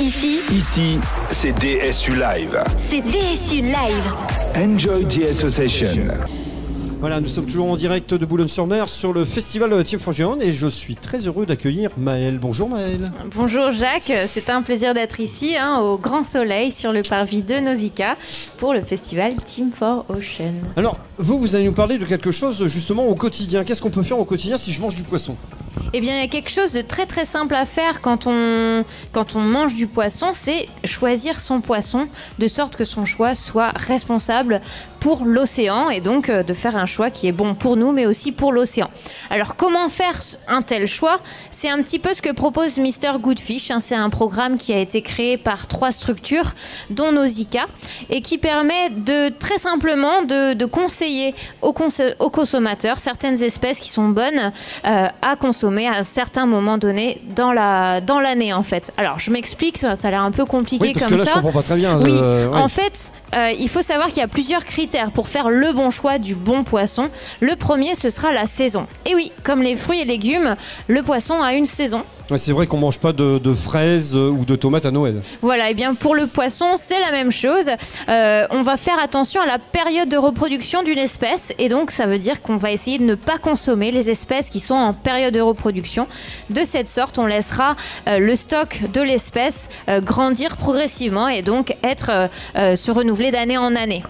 Ici, c'est DSU Live. C'est DSU Live. Enjoy the Association. Voilà, nous sommes toujours en direct de Boulogne-sur-Mer sur le festival Team for Gironde et je suis très heureux d'accueillir Maëlle. Bonjour Maëlle. Bonjour Jacques, c'est un plaisir d'être ici au grand soleil sur le parvis de Nausicaa pour le festival Team for Ocean. Alors, vous allez nous parler de quelque chose justement au quotidien. Qu'est-ce qu'on peut faire au quotidien si je mange du poisson ? Eh bien, il y a quelque chose de très très simple à faire quand on mange du poisson, c'est choisir son poisson de sorte que son choix soit responsable pour l'océan et donc de faire un choix qui est bon pour nous mais aussi pour l'océan. Alors comment faire un tel choix ? C'est un petit peu ce que propose Mr Goodfish, c'est un programme qui a été créé par 3 structures dont Nausicaa et qui permet de très simplement de conseiller aux consommateurs certaines espèces qui sont bonnes à consommer à un certain moment donné dans l'année en fait. Alors je m'explique, ça a l'air un peu compliqué comme ça. Oui, parce que là je comprends pas très bien. Oui, en fait, il faut savoir qu'il y a plusieurs critères pour faire le bon choix du bon poisson. Le premier, ce sera la saison. Et oui, comme les fruits et légumes, le poisson a une saison. Ouais, c'est vrai qu'on mange pas de fraises ou de tomates à Noël. Voilà, et bien pour le poisson, c'est la même chose. On va faire attention à la période de reproduction d'une espèce et donc ça veut dire qu'on va essayer de ne pas consommer les espèces qui sont en période de reproduction. De cette sorte, on laissera le stock de l'espèce grandir progressivement et donc se renouveler d'année en année.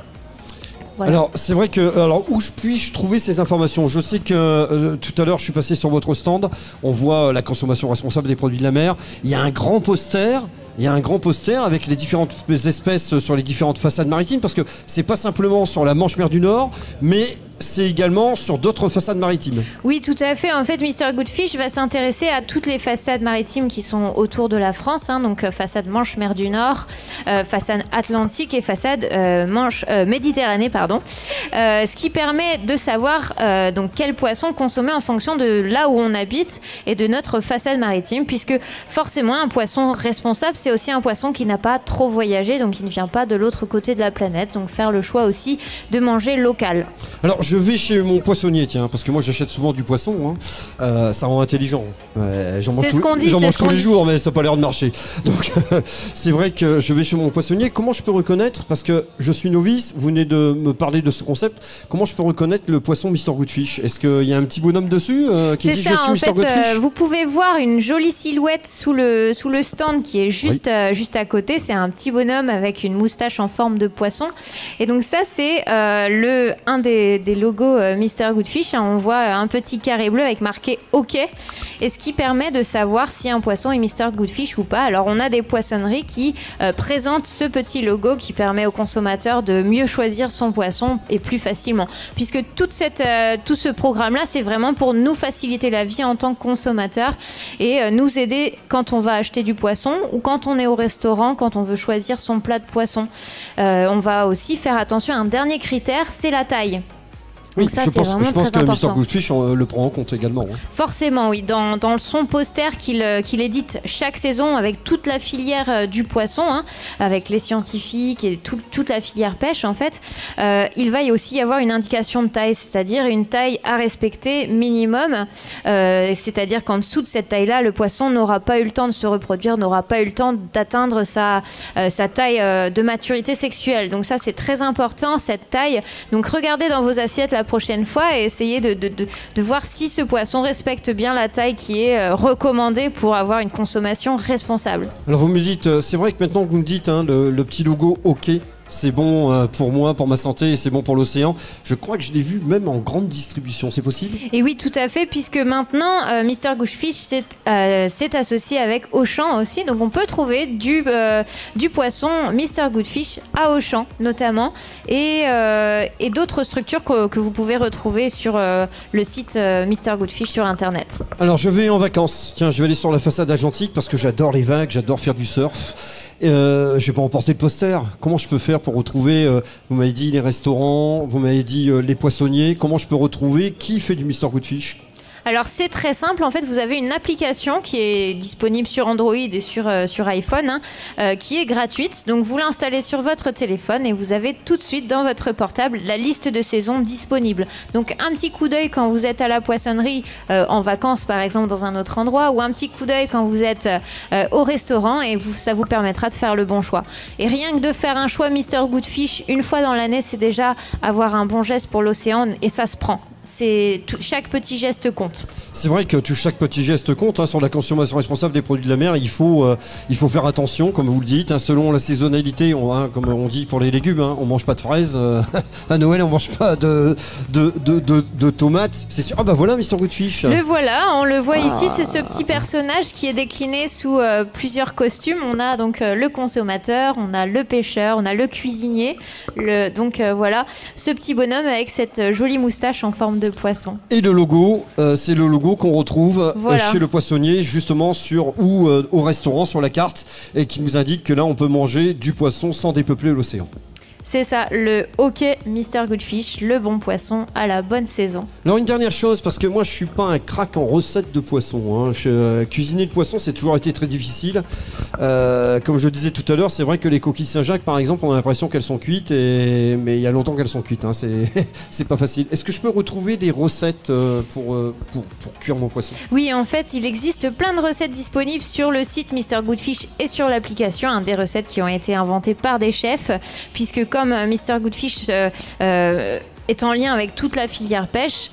Voilà. Alors c'est vrai que où puis-je trouver ces informations ? Je sais que tout à l'heure je suis passé sur votre stand, on voit la consommation responsable des produits de la mer. Il y a un grand poster avec les différentes espèces sur les différentes façades maritimes parce que c'est pas simplement sur la Manche-Mer du Nord, mais c'est également sur d'autres façades maritimes. Oui, tout à fait. En fait, Mr Goodfish va s'intéresser à toutes les façades maritimes qui sont autour de la France, donc façade Manche-Mer du Nord, façade Atlantique et façade Méditerranée, pardon. Ce qui permet de savoir donc quel poisson consommer en fonction de là où on habite et de notre façade maritime, puisque forcément un poisson responsable, c'est aussi un poisson qui n'a pas trop voyagé, donc qui ne vient pas de l'autre côté de la planète. Donc faire le choix aussi de manger local. Alors je vais chez mon poissonnier, tiens, parce que moi j'achète souvent du poisson, ça rend intelligent. J'en mange tous les jours, mais ça n'a pas l'air de marcher. Donc c'est vrai que je vais chez mon poissonnier. Comment je peux reconnaître, parce que je suis novice, vous venez de me parler de ce concept, comment je peux reconnaître le poisson Mr Goodfish ? Est-ce qu'il y a un petit bonhomme dessus qui dit ça, je suis Mr Goodfish ? Vous pouvez voir une jolie silhouette sous le stand qui est juste à côté. C'est un petit bonhomme avec une moustache en forme de poisson. Et donc ça, c'est un des logos Mr Goodfish. On voit un petit carré bleu avec marqué OK. Et ce qui permet de savoir si un poisson est Mr Goodfish ou pas. Alors on a des poissonneries qui présentent ce petit logo qui permet au consommateur de mieux choisir son poisson et plus facilement. Puisque tout ce programme-là, c'est vraiment pour nous faciliter la vie en tant que consommateur et nous aider quand on va acheter du poisson ou quand on est au restaurant, quand on veut choisir son plat de poisson. On va aussi faire attention à un dernier critère, c'est la taille. Oui, donc ça, je pense que Mr Goodfish le prend en compte également. Forcément, oui. Dans son poster qu'il édite chaque saison avec toute la filière du poisson, avec les scientifiques et toute la filière pêche, en fait, il va y aussi y avoir une indication de taille, c'est-à-dire une taille à respecter minimum. C'est-à-dire qu'en dessous de cette taille-là, le poisson n'aura pas eu le temps de se reproduire, n'aura pas eu le temps d'atteindre sa taille de maturité sexuelle. Donc ça, c'est très important, cette taille. Donc regardez dans vos assiettes la prochaine fois et essayez de voir si ce poisson respecte bien la taille qui est recommandée pour avoir une consommation responsable. Alors vous me dites, c'est vrai que maintenant que vous me dites le petit logo OK, c'est bon pour moi, pour ma santé, et c'est bon pour l'océan. Je crois que je l'ai vu même en grande distribution, c'est possible ? Et oui, tout à fait, puisque maintenant, Mr Goodfish s'est associé avec Auchan aussi. Donc on peut trouver du poisson Mr Goodfish à Auchan notamment, et d'autres structures que vous pouvez retrouver sur le site Mr Goodfish sur Internet. Alors je vais en vacances. Tiens, je vais aller sur la façade atlantique parce que j'adore les vagues, j'adore faire du surf. Je vais pas emporter le poster. Comment je peux faire pour retrouver, vous m'avez dit les restaurants, vous m'avez dit les poissonniers, comment je peux retrouver qui fait du Mr Goodfish ? Alors c'est très simple, en fait vous avez une application qui est disponible sur Android et sur iPhone qui est gratuite, donc vous l'installez sur votre téléphone et vous avez tout de suite dans votre portable la liste de saisons disponible. Donc un petit coup d'œil quand vous êtes à la poissonnerie en vacances par exemple dans un autre endroit, ou un petit coup d'œil quand vous êtes au restaurant, et ça vous permettra de faire le bon choix. Et rien que de faire un choix Mr Goodfish une fois dans l'année, c'est déjà avoir un bon geste pour l'océan, et ça se prend. Chaque petit geste compte. C'est vrai que chaque petit geste compte sur la consommation responsable des produits de la mer. Il faut faire attention, comme vous le dites, selon la saisonnalité. Comme on dit pour les légumes, on mange pas de fraises. À Noël, on mange pas de tomates. C'est sûr. Ah bah voilà, Mr Goodfish. Le voilà, on le voit ici. C'est ce petit personnage qui est décliné sous plusieurs costumes. On a donc le consommateur, on a le pêcheur, on a le cuisinier. Voilà, ce petit bonhomme avec cette jolie moustache en forme de poisson. Et le logo, c'est le logo qu'on retrouve chez le poissonnier, justement au restaurant sur la carte, et qui nous indique que là on peut manger du poisson sans dépeupler l'océan. C'est ça, le OK Mr Goodfish, le bon poisson à la bonne saison. Alors une dernière chose, parce que moi je suis pas un crack en recettes de poisson. Cuisiner le poisson, c'est toujours été très difficile. Comme je disais tout à l'heure, c'est vrai que les coquilles Saint-Jacques, par exemple, on a l'impression qu'elles sont cuites, mais il y a longtemps qu'elles sont cuites. C'est pas facile. Est-ce que je peux retrouver des recettes pour cuire mon poisson? Oui, en fait, il existe plein de recettes disponibles sur le site Mr Goodfish et sur l'application. Des recettes qui ont été inventées par des chefs, puisque comme Mr Goodfish est en lien avec toute la filière pêche,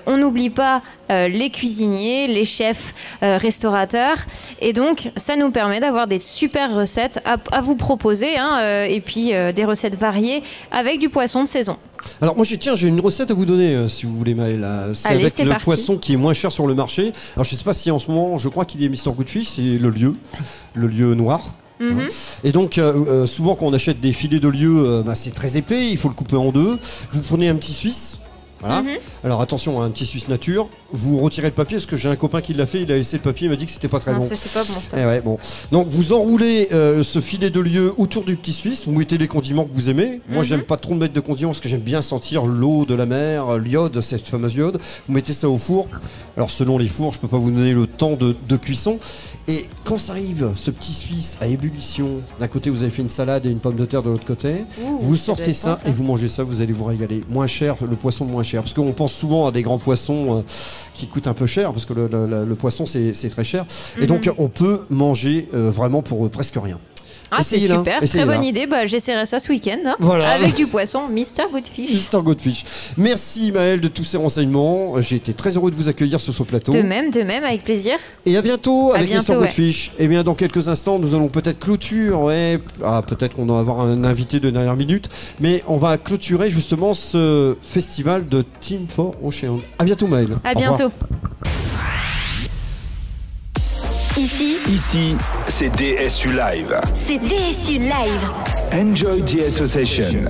on n'oublie pas les cuisiniers, les chefs, restaurateurs, et donc ça nous permet d'avoir des super recettes à vous proposer, et puis des recettes variées avec du poisson de saison. Alors moi j'ai une recette à vous donner si vous voulez, Maëlle. C'est avec le poisson qui est moins cher sur le marché. Alors je sais pas si en ce moment, je crois qu'il est Mr Goodfish, c'est le lieu noir. Et donc souvent quand on achète des filets de lieu, c'est très épais, il faut le couper en deux. Vous prenez un petit suisse. Voilà. Alors attention, un petit suisse nature. Vous retirez le papier, parce que j'ai un copain qui l'a fait, il a laissé le papier, il m'a dit que c'était pas très bon. C'est pas bon ça. Bon. Donc vous enroulez ce filet de lieu autour du petit suisse, vous mettez les condiments que vous aimez. Moi j'aime pas trop mettre de condiments parce que j'aime bien sentir l'eau de la mer, l'iode, cette fameuse iode. Vous mettez ça au four. Alors selon les fours, je peux pas vous donner le temps de cuisson. Et quand ça arrive, ce petit suisse à ébullition, d'un côté vous avez fait une salade et une pomme de terre de l'autre côté, vous sortez ça et vous mangez ça, vous allez vous régaler. Moins cher, le poisson moins cher. Parce qu'on pense souvent à des grands poissons qui coûtent un peu cher, parce que le poisson c'est très cher. Et donc on peut manger vraiment pour presque rien. C'est super, très bonne idée. J'essaierai ça ce week-end. Voilà. Avec du poisson, Mr Goodfish. Mr Goodfish. Merci Maëlle de tous ces renseignements. J'ai été très heureux de vous accueillir sur ce plateau. De même, avec plaisir. Et à bientôt avec Mr Goodfish. Et bien dans quelques instants, nous allons peut-être clôturer. Peut-être qu'on va avoir un invité de dernière minute, mais on va clôturer justement ce festival de Team for Ocean. À bientôt Maëlle. À bientôt. Ici, c'est DSU Live. C'est DSU Live. Enjoy the association.